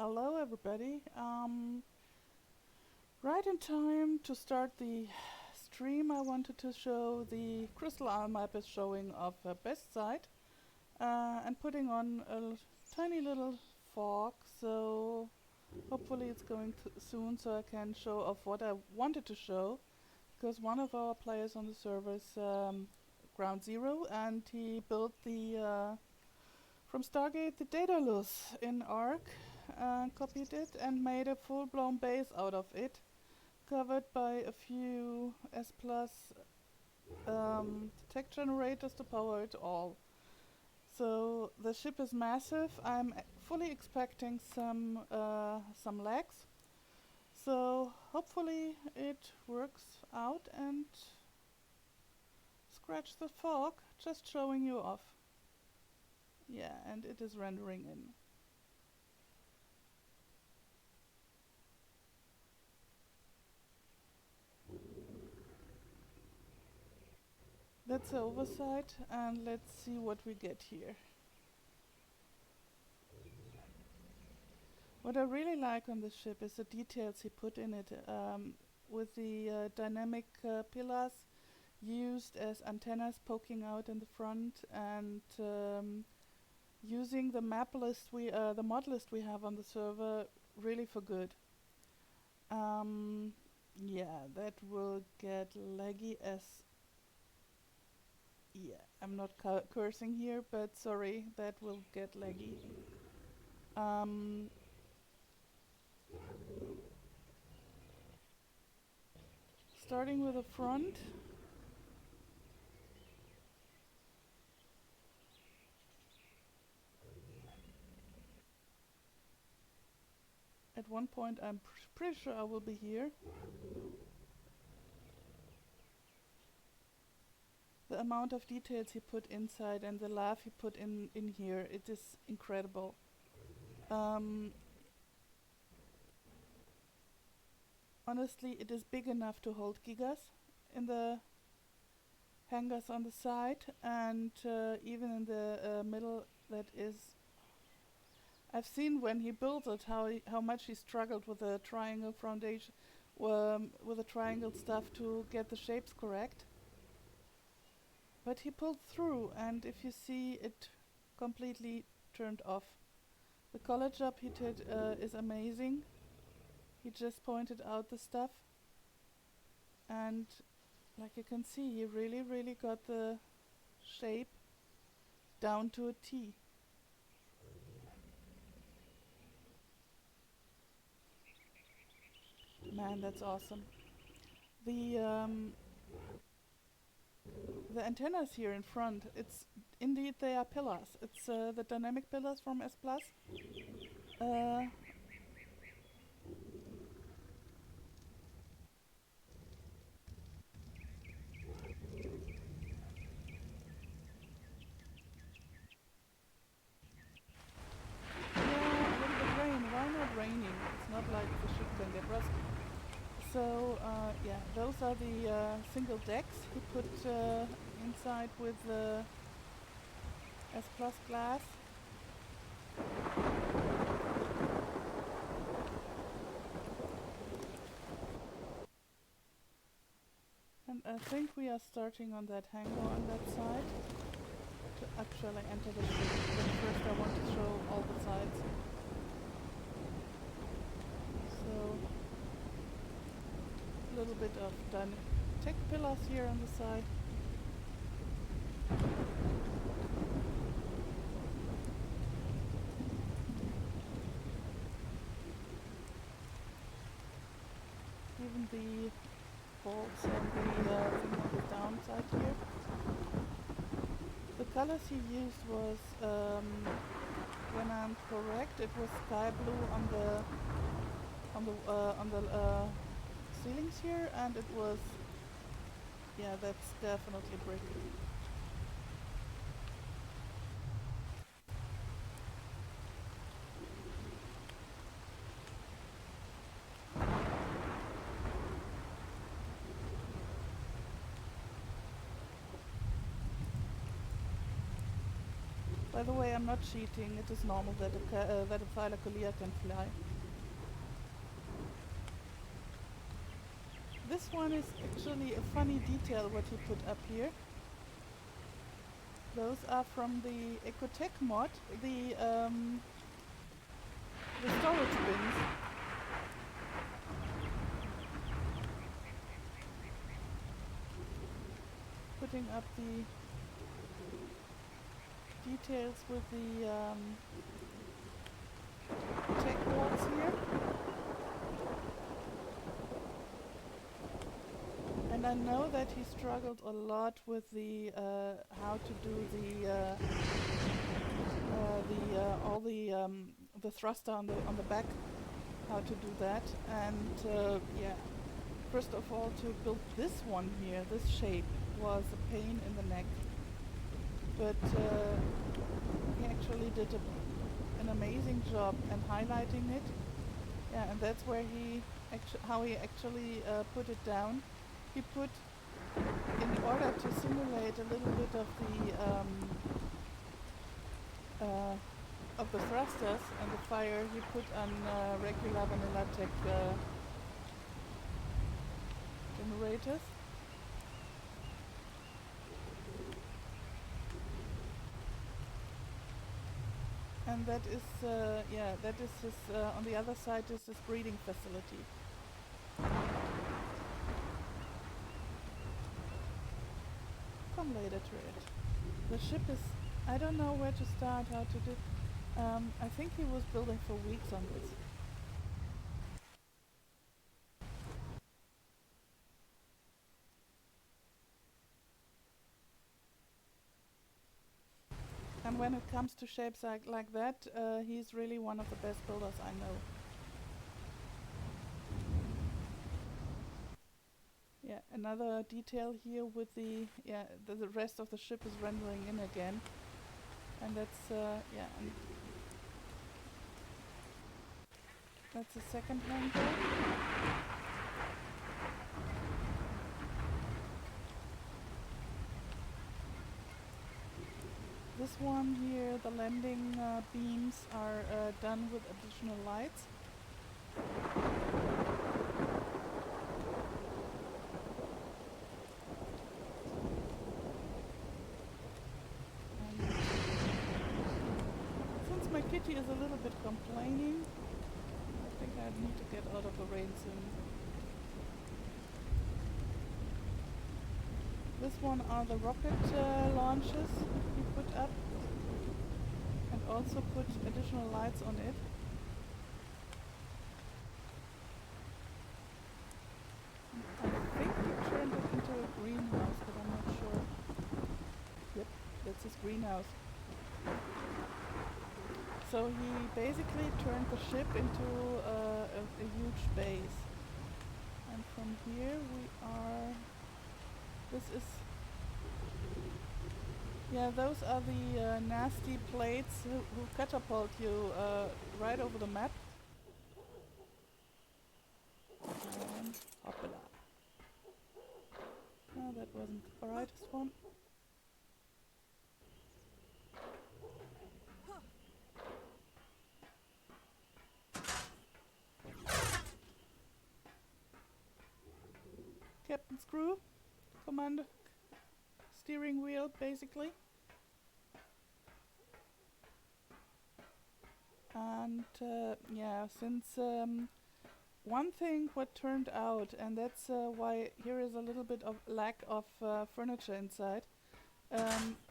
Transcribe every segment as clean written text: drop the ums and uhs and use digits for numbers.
Hello everybody. Right in time to start the stream, I wanted to show the crystal owl map is showing of a best site and putting on a tiny little fog, so hopefully it's going to soon so I can show off what I wanted to show, because one of our players on the server is GroundZero, and he built the from Stargate the Daedalus in Arc, copied it and made a full-blown base out of it, covered by a few S+ tech generators to power it all. So the ship is massive. I'm fully expecting some lags. So hopefully it works out and scratch the fog, just showing you off. Yeah, and it is rendering in. That's the oversight, and let's see what we get here. What I really like on the ship is the details he put in it, with the dynamic pillars used as antennas poking out in the front, and using the map list the mod list we have on the server really for good. Yeah, that will get laggy as... Yeah, I'm not cursing here, but sorry, that will get laggy. Starting with the front. At one point I'm pretty sure I will be here. The amount of details he put inside and the laugh he put in here, it is incredible. Honestly, it is big enough to hold gigas in the hangars on the side, and even in the middle. That is, I've seen when he built it how much he struggled with the triangle foundation, with the triangle stuff to get the shapes correct. But he pulled through, and if you see, it completely turned off. The color job he did is amazing. He just pointed out the stuff, and like you can see, he really got the shape down to a T. Man, that's awesome. The antennas here in front, it's indeed they are pillars. It's the dynamic pillars from S+. Why not raining? It's not like the ship can get rusty. So yeah, those are the single decks he put inside with the S+ glass. And I think we are starting on that hangar on that side to actually enter the ship. But first I want to show all the sides. So a little bit of tech pillars here on the side. Even the bolts and the thing on the downside here. The colors he used was, when I'm correct, it was sky blue on the ceilings here, and it was, yeah, that's definitely brick. By the way, I'm not cheating. It is normal that that a thylacolea can fly. This one is actually a funny detail what he put up here. Those are from the Ecotech mod, the storage bins. Putting up the details with the tech boards here. And I know that he struggled a lot with the how to do the thruster on the back, how to do that, and yeah. First of all, to build this one here, this shape, was a pain in the neck. But he actually did an amazing job in highlighting it. Yeah, and that's where how he actually put it down. He put, in order to simulate a little bit of the thrusters and the fire, he put on regular vanilla tech generators. And that is, yeah, that is his, on the other side is his breeding facility. Come later to it. The ship is, I don't know where to start, how to do. I think he was building for weeks on this. And when it comes to shapes like that, he's really one of the best builders I know. Yeah, another detail here with the rest of the ship is rendering in again, and that's yeah, and that's the second hangar. This one here, the landing beams are done with additional lights. And since my kitty is a little bit complaining, I think I need to get out of the rain soon. This one are the rocket launches he put up, and also put additional lights on it. I think he turned it into a greenhouse, but I'm not sure. Yep, that's his greenhouse. So he basically turned the ship into a huge base. And from here we are... This is... Yeah, those are the nasty plates who catapult you right over the map. And hoppala. Oh, that wasn't the brightest one. Captain Screw, command steering wheel basically. And yeah, since one thing what turned out, and that's why here is a little bit of lack of furniture inside.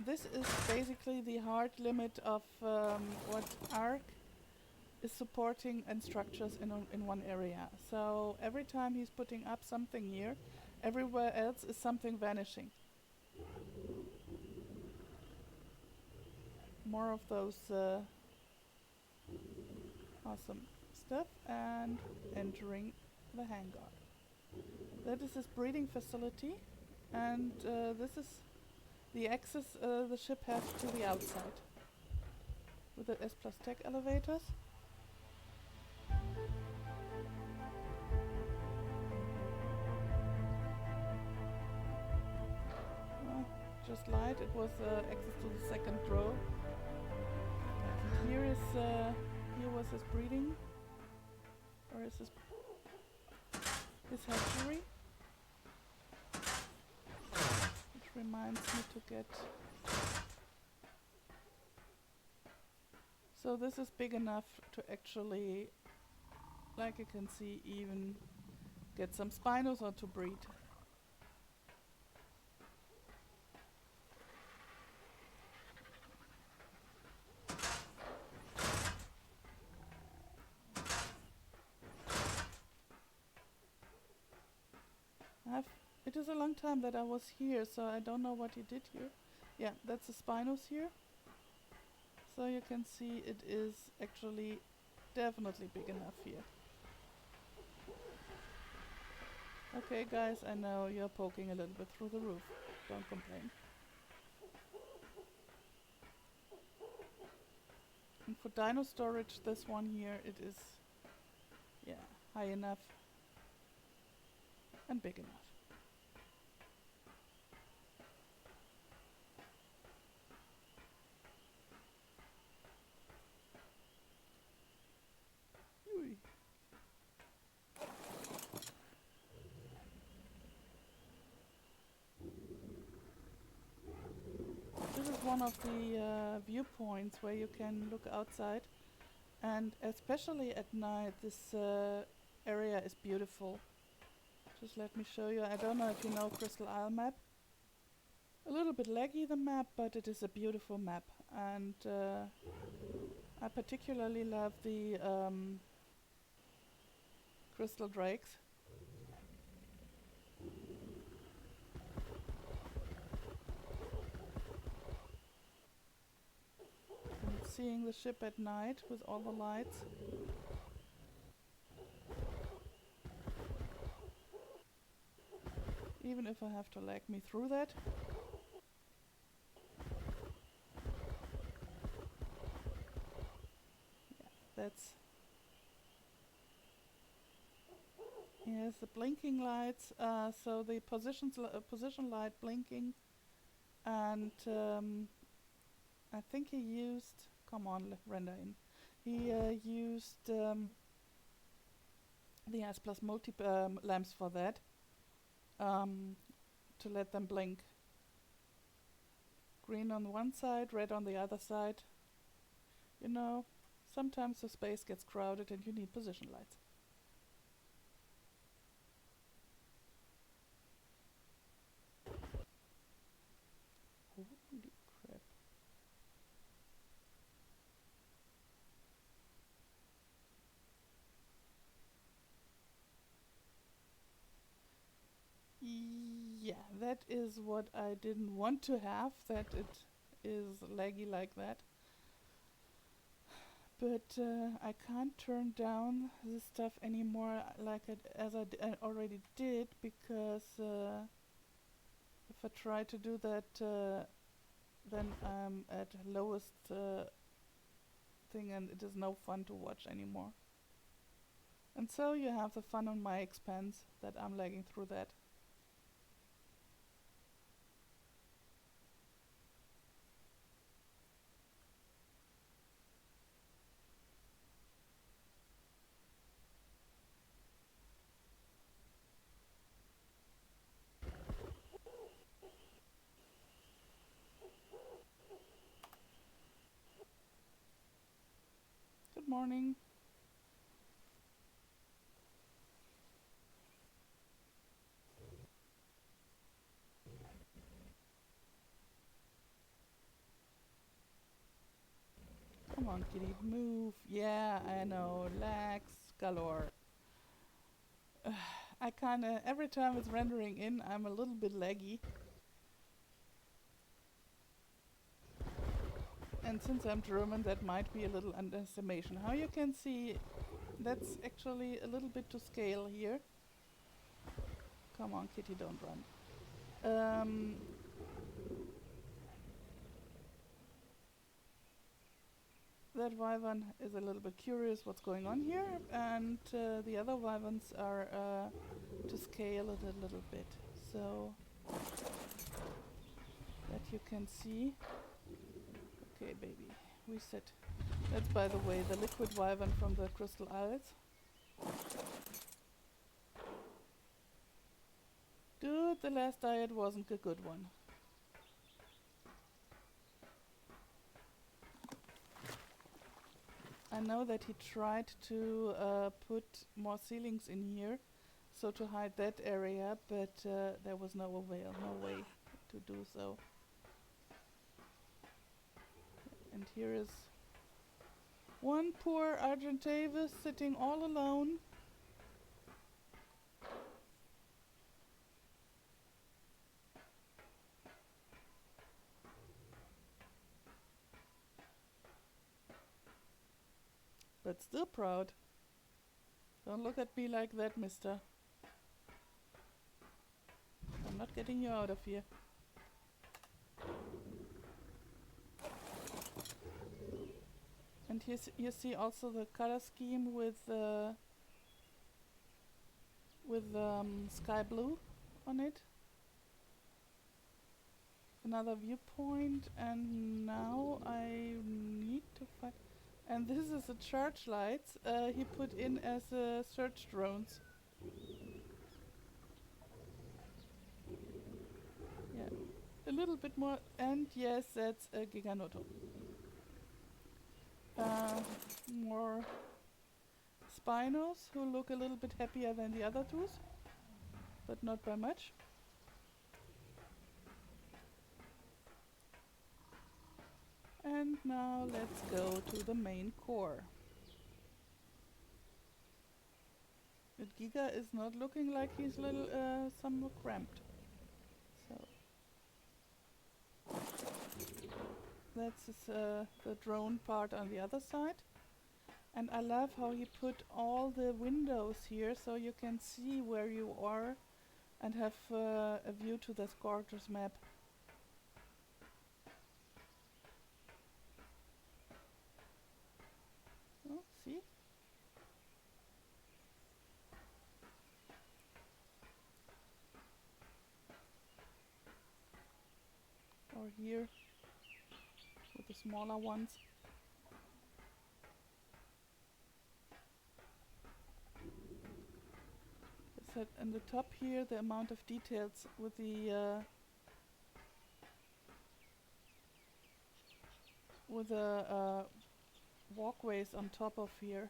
This is basically the hard limit of what Ark is supporting and structures in one area. So every time he's putting up something here, everywhere else is something vanishing. More of those awesome stuff, and entering the hangar. That is his breeding facility, and this is the access the ship has to the outside with the S+ Tech elevators. Just light, it was access to the second row. Here was his breeding, or is his hatchery, which reminds me to get. So this is big enough to actually, like you can see, even get some Spinos or to breed. It is a long time that I was here, so I don't know what he did here. Yeah, that's the Spinos here. So you can see it is actually definitely big enough here. Okay guys, I know you're poking a little bit through the roof. Don't complain. And for dino storage, this one here, it is, yeah, high enough and big enough. Ui. This is one of the viewpoints where you can look outside, and especially at night this area is beautiful. Just let me show you. I don't know if you know Crystal Isle map. A little bit laggy the map, but it is a beautiful map, and I particularly love the crystal drakes. And seeing the ship at night with all the lights. Even if I have to lag me through that. Yeah, that's... Yes, the blinking lights, so the position light blinking, and I think he used, come on, render in. He used the S Plus multi lamps for that, to let them blink. Green on one side, red on the other side. You know, sometimes the space gets crowded and you need position lights. Holy crap. Yeah, that is what I didn't want to have, that it is laggy like that. But I can't turn down this stuff anymore like as I already did, because if I try to do that, then I'm at lowest thing and it is no fun to watch anymore. And so you have the fun on my expense that I'm lagging through that. Good morning. Come on, kitty, move. Yeah, I know, lags galore. I kinda, every time it's rendering in, I'm a little bit laggy. And since I'm German, that might be a little underestimation. How you can see, that's actually a little bit to scale here. Come on, kitty, don't run. That wyvern is a little bit curious what's going on here, and the other wyverns are to scale it a little bit, so that you can see. Okay, baby, reset. That's, by the way, the liquid wyvern from the Crystal Isles. Dude, the last diet wasn't a good one. I know that he tried to put more ceilings in here, so to hide that area, but there was no avail, no way to do so. And here is one poor Argentavis sitting all alone. But still proud. Don't look at me like that, mister. I'm not getting you out of here. And here you see also the color scheme with sky blue on it. Another viewpoint, and now I need to find. And this is the charge lights he put in as search drones. Yeah, a little bit more, and yes, that's a Giganoto. More Spinos, who look a little bit happier than the other twos, but not by much. And now let's go to the main core. But Giga is not looking like he's little somewhat cramped. So that's the drone part on the other side. And I love how he put all the windows here so you can see where you are and have a view to this gorgeous map. Oh, see? Or here with the smaller ones. Said in the top here the amount of details with the walkways on top of here.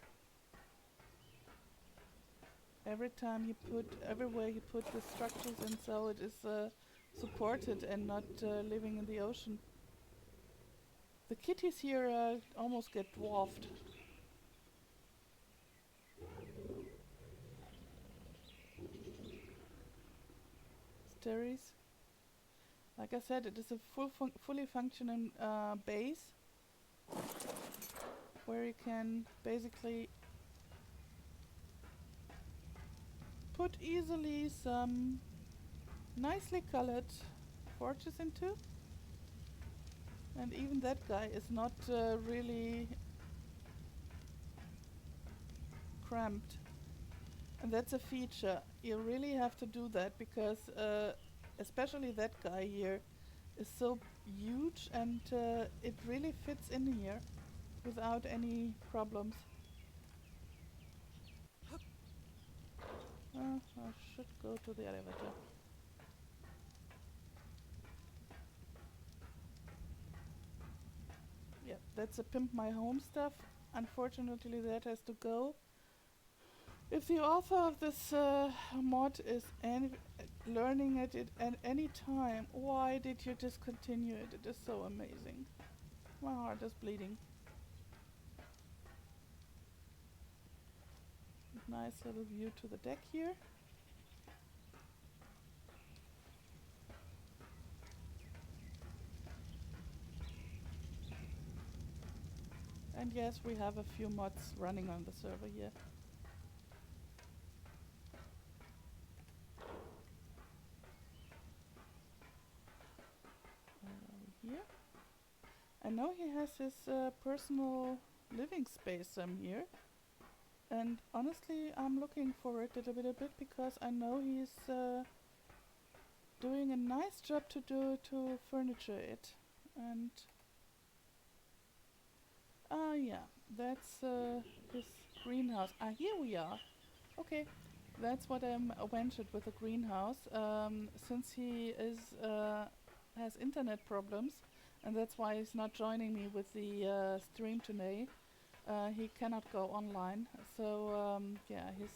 Everywhere he put the structures in, so it is supported and not living in the ocean. The kitties here almost get dwarfed. Steries. Like I said, it is a fully functioning base where you can basically put easily some nicely colored forges into. And even that guy is not really cramped. And that's a feature. You really have to do that because especially that guy here is so huge, and it really fits in here without any problems. I should go to the elevator. Yeah, that's a pimp my home stuff. Unfortunately that has to go. If the author of this mod is learning it at any time, why did you discontinue it? It is so amazing. My heart is bleeding. Nice little view to the deck here. And yes, we have a few mods running on the server here. Here. I know he has his personal living space here. And honestly, I'm looking for it a little bit because I know he's doing a nice job to furniture it. And Ah, yeah, that's his greenhouse. Ah, here we are. Okay, that's what I mentioned with the greenhouse. Since he is has internet problems, and that's why he's not joining me with the stream today. He cannot go online. So yeah, his.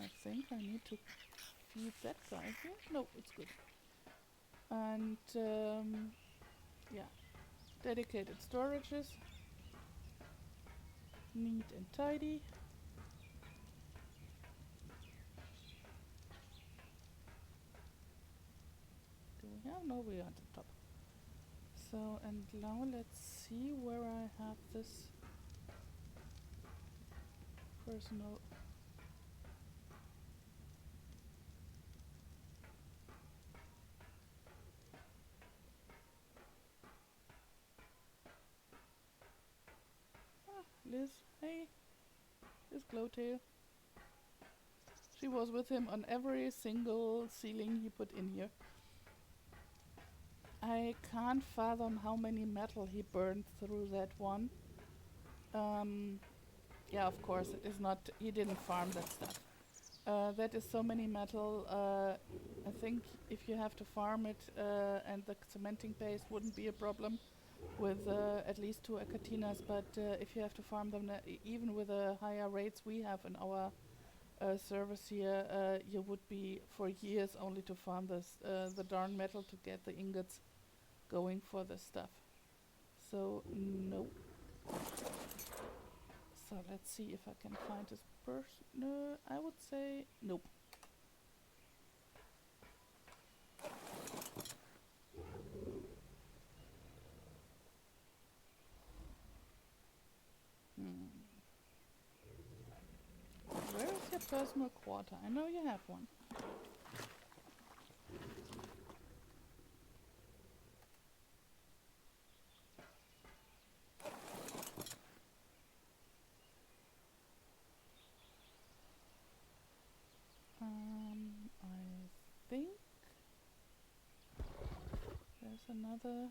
I think I need to feed that guy here. No, it's good. And yeah, dedicated storages, neat and tidy. Do we have? No, we are at the top. So, and now let's see where I have this personal. Ah, Liz, hey, Liz Glowtail. She was with him on every single ceiling he put in here. I can't fathom how many metal he burned through that one. Yeah, of course, it is not. He didn't farm that stuff. That is so many metal. I think if you have to farm it and the cementing paste wouldn't be a problem with at least 2 acatinas, but if you have to farm them, even with the higher rates we have in our service here, you would be for years only to farm the darn metal to get the ingots going for this stuff. So, no. So let's see if I can find this person. No, I would say nope. Where is your personal quarter? I know you have one. I think there's another.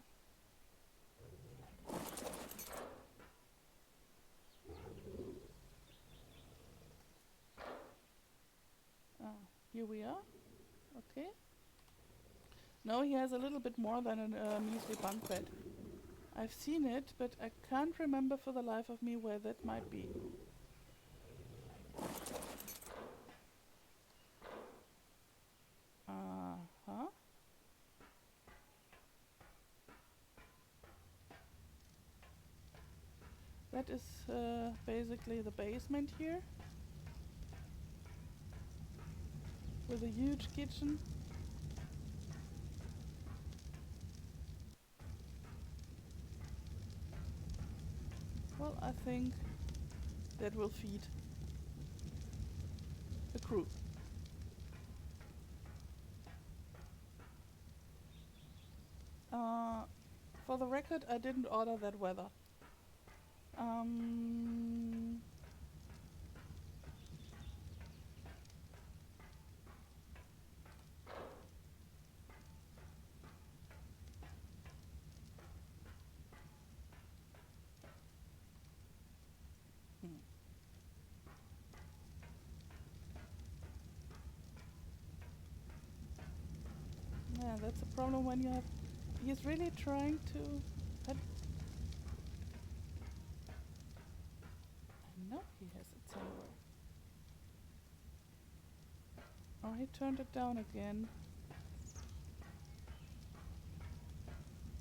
Here we are. Okay. No, he has a little bit more than a measly bunk bed. I've seen it, but I can't remember for the life of me where that might be. Uh-huh. That is basically the basement here, with a huge kitchen. Well, I think that will feed the crew. For the record, I didn't order that weather. Yeah, that's a problem when you have. He's really trying to. I know he has it somewhere. Oh, he turned it down again.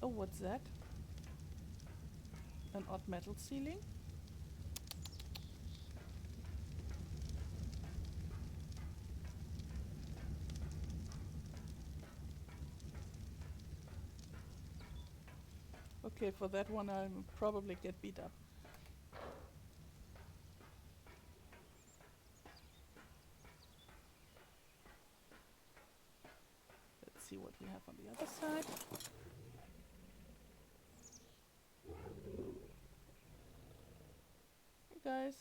Oh, what's that? An odd metal ceiling? Okay, for that one I'll probably get beat up. Let's see what we have on the other side. Hey guys.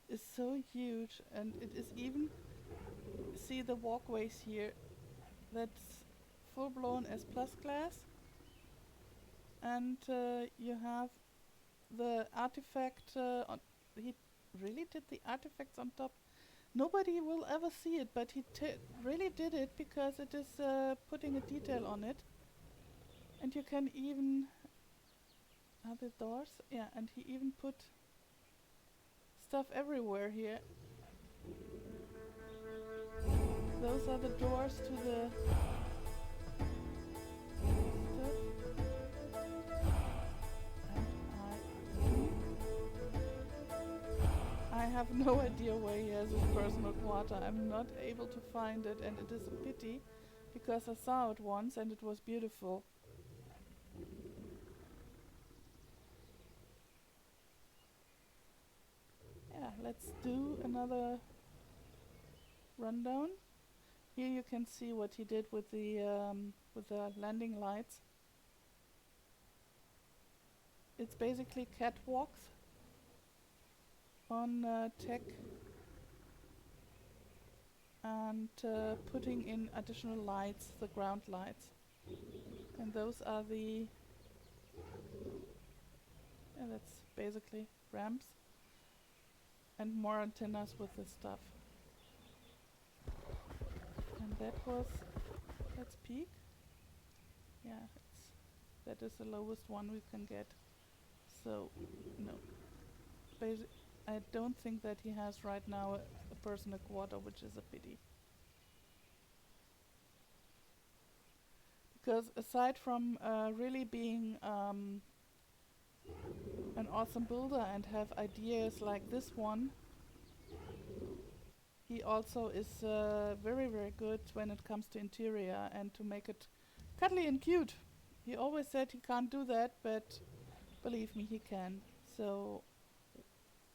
This is so huge, and it is even, see the walkways here, that's full blown S plus glass, and you have the artifact on. He really did the artifacts on top. Nobody will ever see it, but he really did it because it is putting a detail on it. And you can even, are the doors? Yeah, and he even put stuff everywhere here. Those are the doors to the stuff. And I have no idea where he has his personal quarter. I'm not able to find it, and it is a pity because I saw it once and it was beautiful. Yeah, let's do another rundown. Here you can see what he did with the landing lights. It's basically catwalks on tech and putting in additional lights, the ground lights. And those are the, yeah, that's basically ramps and more antennas with this stuff. And that was, let's peek. Yeah, that is the lowest one we can get. So, no. I don't think that he has right now a personal quarter, which is a pity. Because aside from really being an awesome builder and have ideas like this one, he also is very, very good when it comes to interior and to make it cuddly and cute. He always said he can't do that, but believe me, he can. So,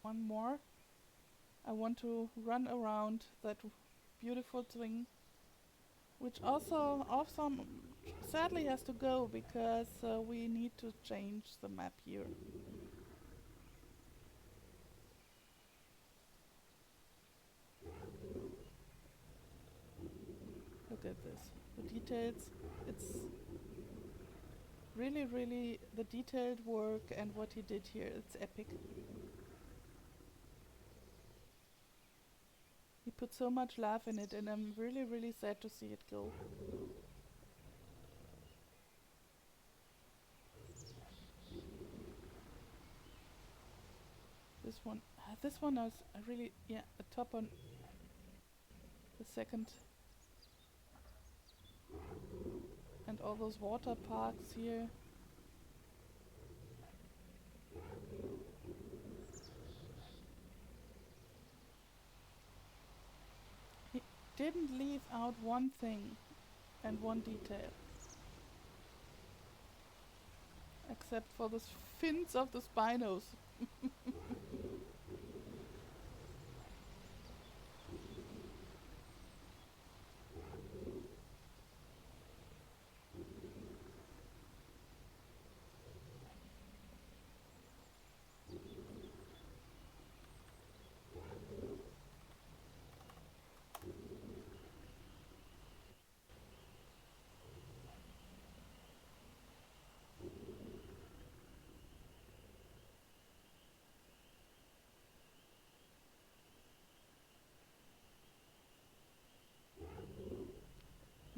one more. I want to run around that beautiful thing, which also sadly has to go because we need to change the map here. Look at this. The details, it's really, really the detailed work and what he did here, it's epic. He put so much love in it and I'm really, really sad to see it go. This one is really, yeah, a top on the second. And all those water parks here. He didn't leave out one thing and one detail. Except for the fins of the Spinos.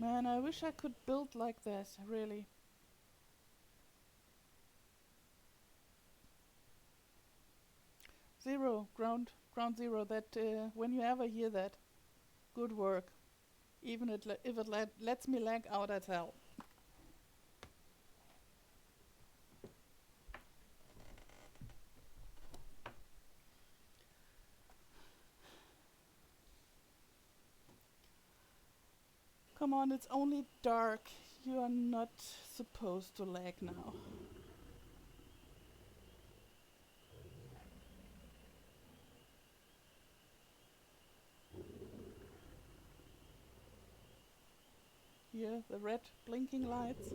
Man, I wish I could build like this, really. GroundZero, that when you ever hear that, good work. Even if it lets me lag out as hell. Come on, it's only dark. You are not supposed to lag now. Here, the red blinking lights.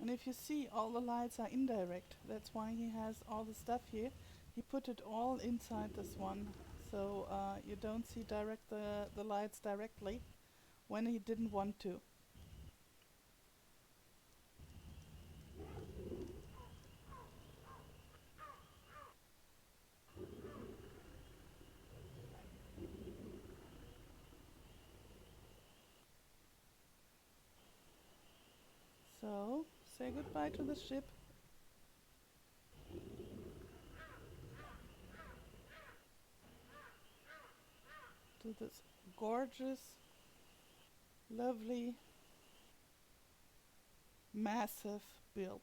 And if you see, all the lights are indirect. That's why he has all the stuff here. He put it all inside this one, so you don't see the lights directly when he didn't want to. So, say goodbye to the ship. To this gorgeous, lovely, massive build.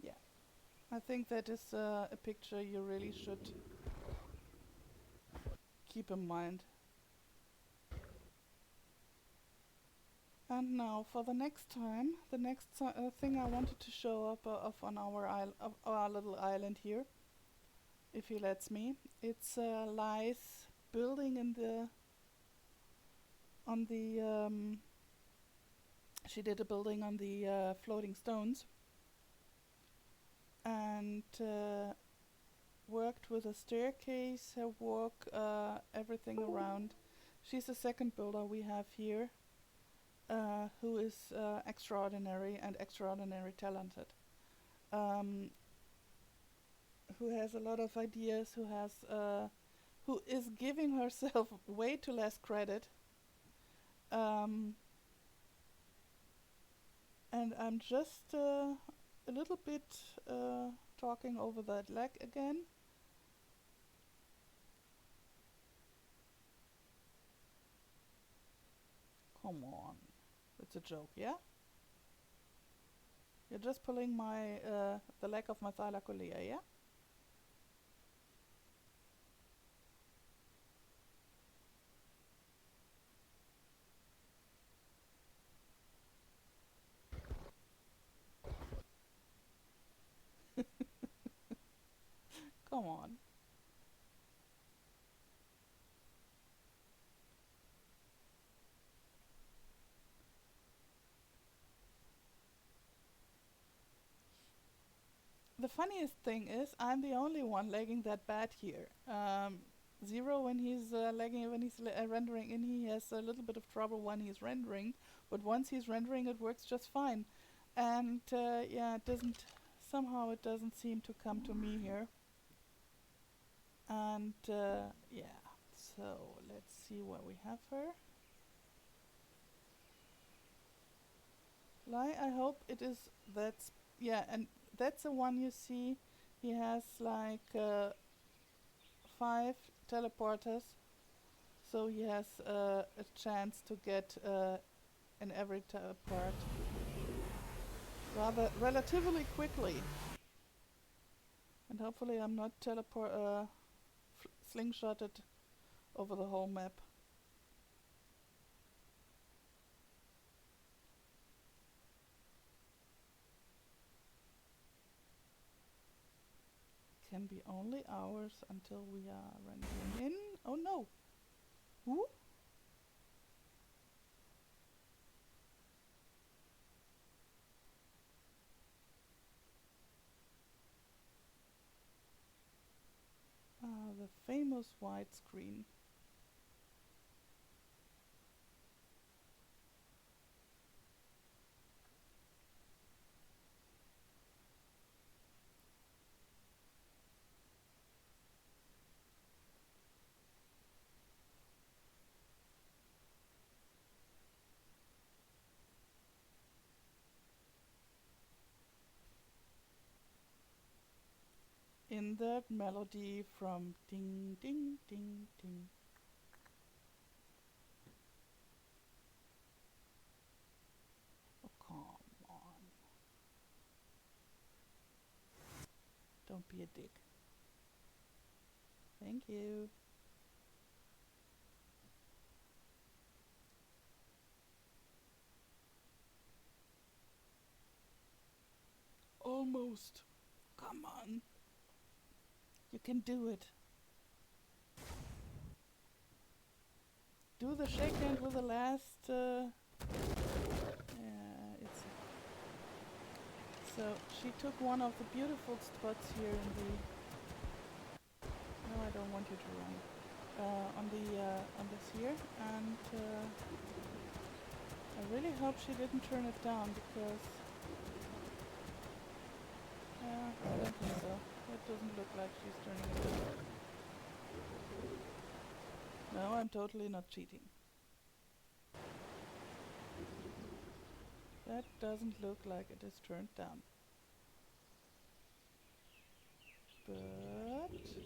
Yeah, I think that is a picture you really should keep in mind. And now for the next time, the next thing I wanted to show up of on our little island here, if he lets me, it's Lies building in the on the she did a building on the floating stones and worked with a staircase, her walk, everything around. She's the second builder we have here, who is extraordinary and extraordinary talented. Who has a lot of ideas, who is giving herself way too less credit. And I'm just a little bit talking over that leg again. Come on. It's a joke, yeah? You're just pulling my the leg of my thylacolea, yeah? Come on. The funniest thing is, I'm the only one lagging that bad here. Zero when he's lagging, when he's rendering in, he has a little bit of trouble when he's rendering, but once he's rendering, it works just fine. And yeah, somehow it doesn't seem to come to me here. And yeah, so let's see where we have her. I hope it is, yeah, and that's the one you see. He has like 5 teleporters, so he has a chance to get in every part rather relatively quickly. And hopefully I'm not slingshotted over the whole map. Can be only hours until we are rendering in. Oh no! Who? The famous widescreen. In that melody from ding ding ding ding. Oh, come on. Don't be a dick. Thank you. Almost. Come on. You can do it. Do the shake hand with the last... yeah, it's... So, she took one of the beautiful spots here in the... No, I don't want you to run. On this here, and I really hope she didn't turn it down, because... I don't think so. It doesn't look like she's turning it down. No, I'm totally not cheating. That doesn't look like it is turned down. But... let's see.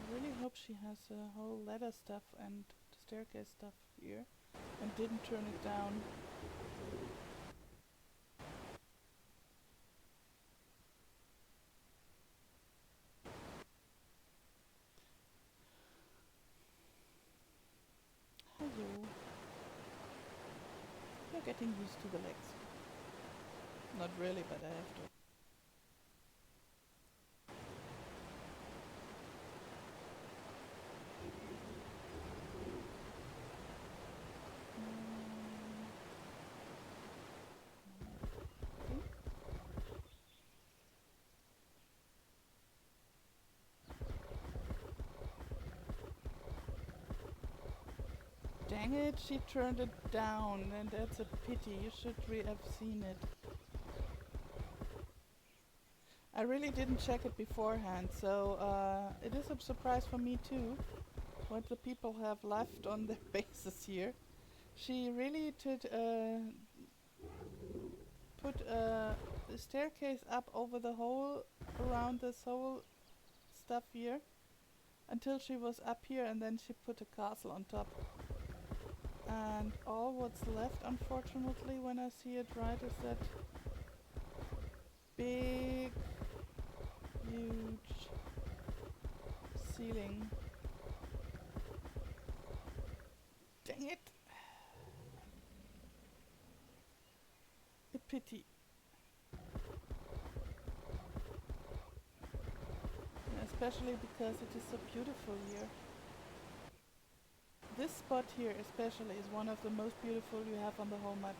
I really hope she has a whole ladder stuff and staircase stuff here and didn't turn it down. Hello. You're getting used to the legs. Not really, but I have to. Dang it, she turned it down, and that's a pity. You should have seen it. I really didn't check it beforehand, so it is a surprise for me too, what the people have left on their bases here. She really did put the staircase up over the whole, around this whole stuff here, until she was up here, and then she put a castle on top. And all what's left, unfortunately, when I see it right, is that big, huge ceiling. Dang it! A pity. And especially because it is so beautiful here. This spot here especially is one of the most beautiful you have on the whole map.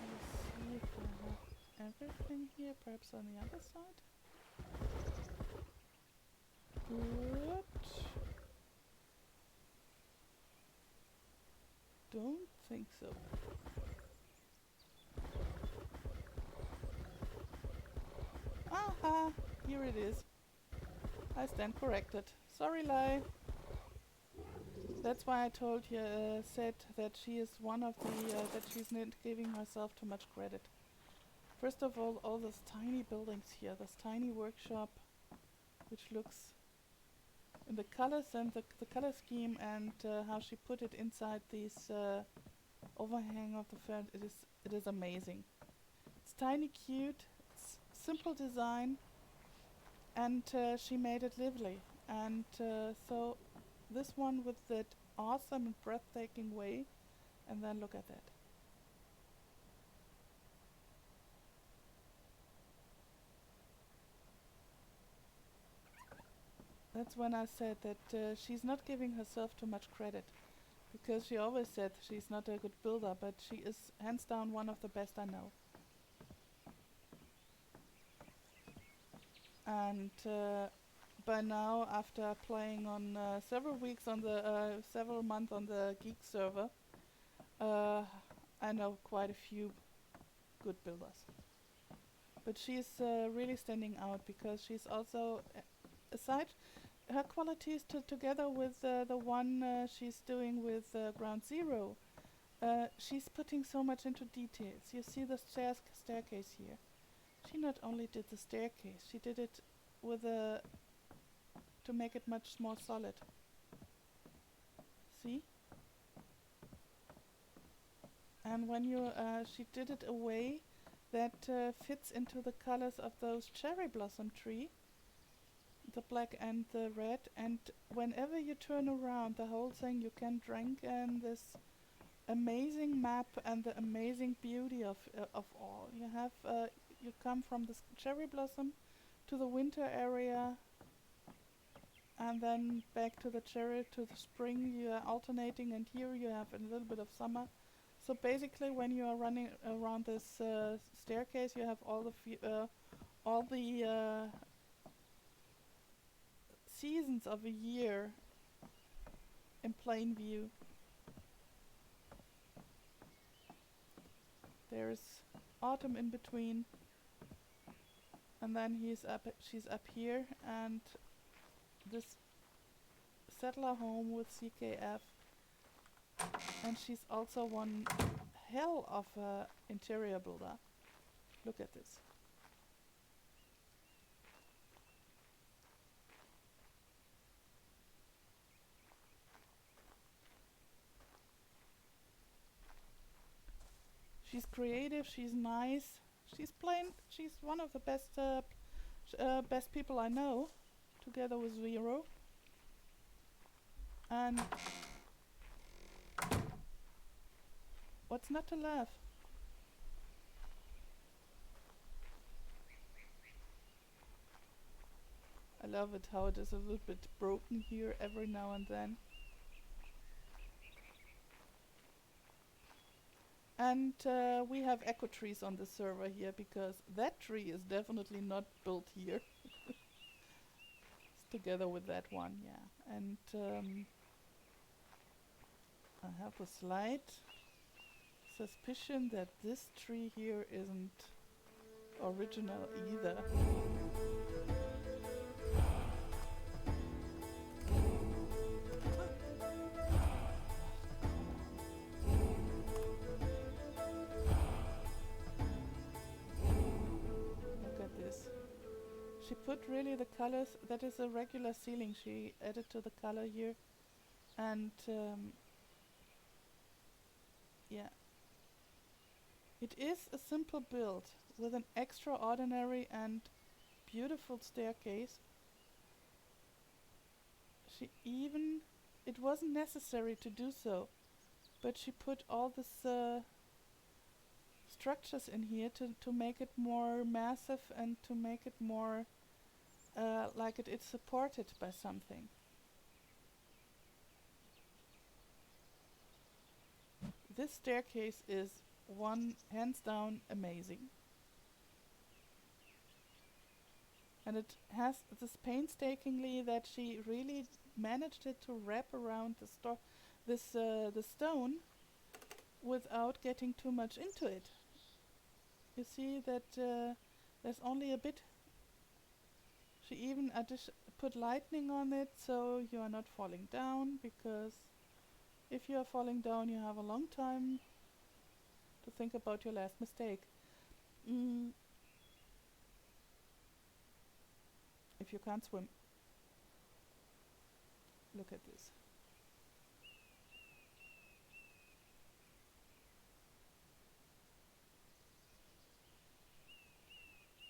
Let's see if I have everything here, perhaps on the other side. Good. Don't think so. Aha! Here it is. I stand corrected. Sorry, lie. That's why I told you, said that she is one of the, that she's not giving herself too much credit. First of all those tiny buildings here, this tiny workshop, which looks in the colors and the color scheme and how she put it inside these overhang of the front, it is amazing. It's tiny, cute, it's simple design, and she made it lively. And so this one with that awesome and breathtaking way, and then look at that. That's when I said that she's not giving herself too much credit, because she always said she's not a good builder, but she is hands down one of the best I know. And by now, after playing on several weeks on the several months on the Geek server, I know quite a few good builders. But she's really standing out because she's also, aside her qualities together with the one she's doing with GroundZero, She's putting so much into details. You see the staircase here. She not only did the staircase, she did it with a to make it much more solid. See? And when you she did it a way that fits into the colors of those cherry blossom tree, the black and the red, and whenever you turn around the whole thing you can drink in this amazing map and the amazing beauty of all. You have you come from the cherry blossom to the winter area and then back to the cherry to the spring. You are alternating, and here you have a little bit of summer. So basically when you are running around this staircase you have all the seasons of a year in plain view. There's autumn in between, and then she's up here, and this settler home with CKF, and she's also one hell of a interior builder. Look at this. She's creative, she's nice, she's one of the best people I know, together with Zero. And what's not to laugh? I love it how it is a little bit broken here every now and then. And we have echo trees on the server here because that tree is definitely not built here. It's together with that one, yeah. And I have a slight suspicion that this tree here isn't original either. She put really the colors, that is a regular ceiling she added to the color here, and yeah, it is a simple build with an extraordinary and beautiful staircase. It wasn't necessary to do so, but she put all this structures in here to make it more massive and to make it more like it is supported by something. This staircase is hands down amazing. And it has this painstakingly that she really managed it to wrap around the stone without getting too much into it. You see that there's only a bit. She even put lightning on it so you are not falling down, because if you are falling down you have a long time to think about your last mistake. If you can't swim. Look at this.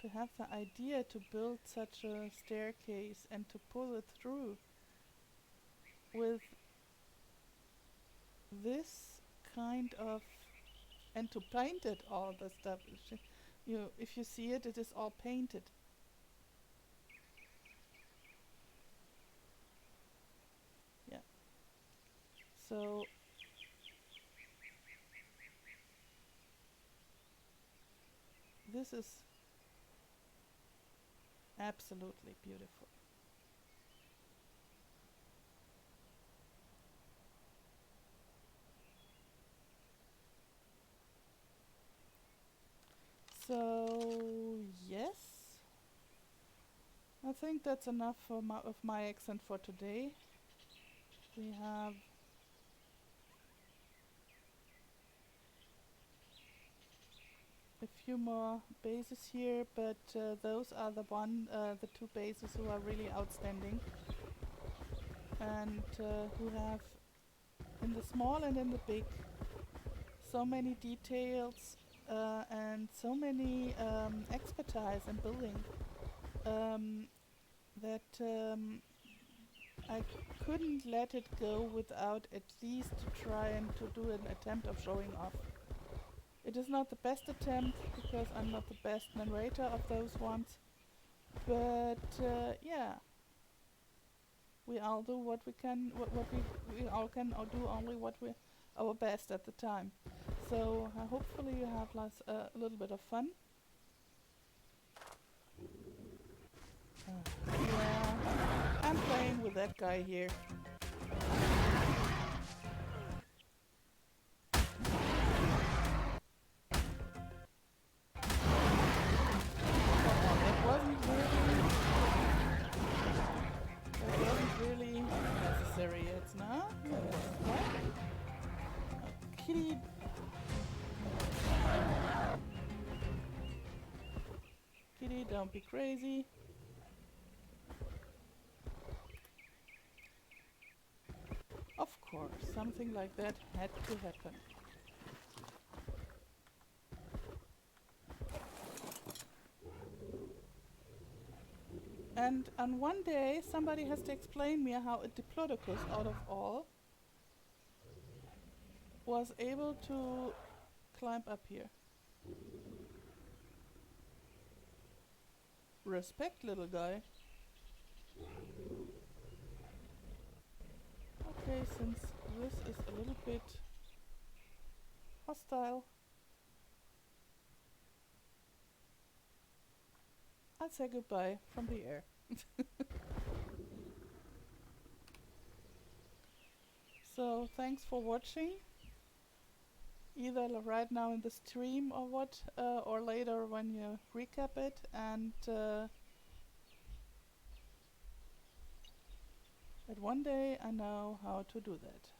To have the idea to build such a staircase and to pull it through with this kind of, and to paint it all the stuff. If you see it, it is all painted. Yeah. So this is absolutely beautiful. So yes, I think that's enough of my accent for today. We have a few more bases here, but those are the two bases who are really outstanding and who have, in the small and in the big, so many details and so many expertise in building that I couldn't let it go without at least to try and to do an attempt of showing off. It is not the best attempt because I'm not the best narrator of those ones, but yeah, we all do what we can, what we all can do only what we our best at the time. So hopefully you have a little bit of fun. Yeah, I'm playing with that guy here. That wasn't really necessary yet, no? What? Kitty. Kitty, don't be crazy. Of course, something like that had to happen. And on one day, somebody has to explain me how a Diplodocus, out of all, was able to climb up here. Respect, little guy. Okay, since this is a little bit hostile, I'll say goodbye from the air. So thanks for watching, either right now in the stream or what, or later when you recap it, and that one day I know how to do that.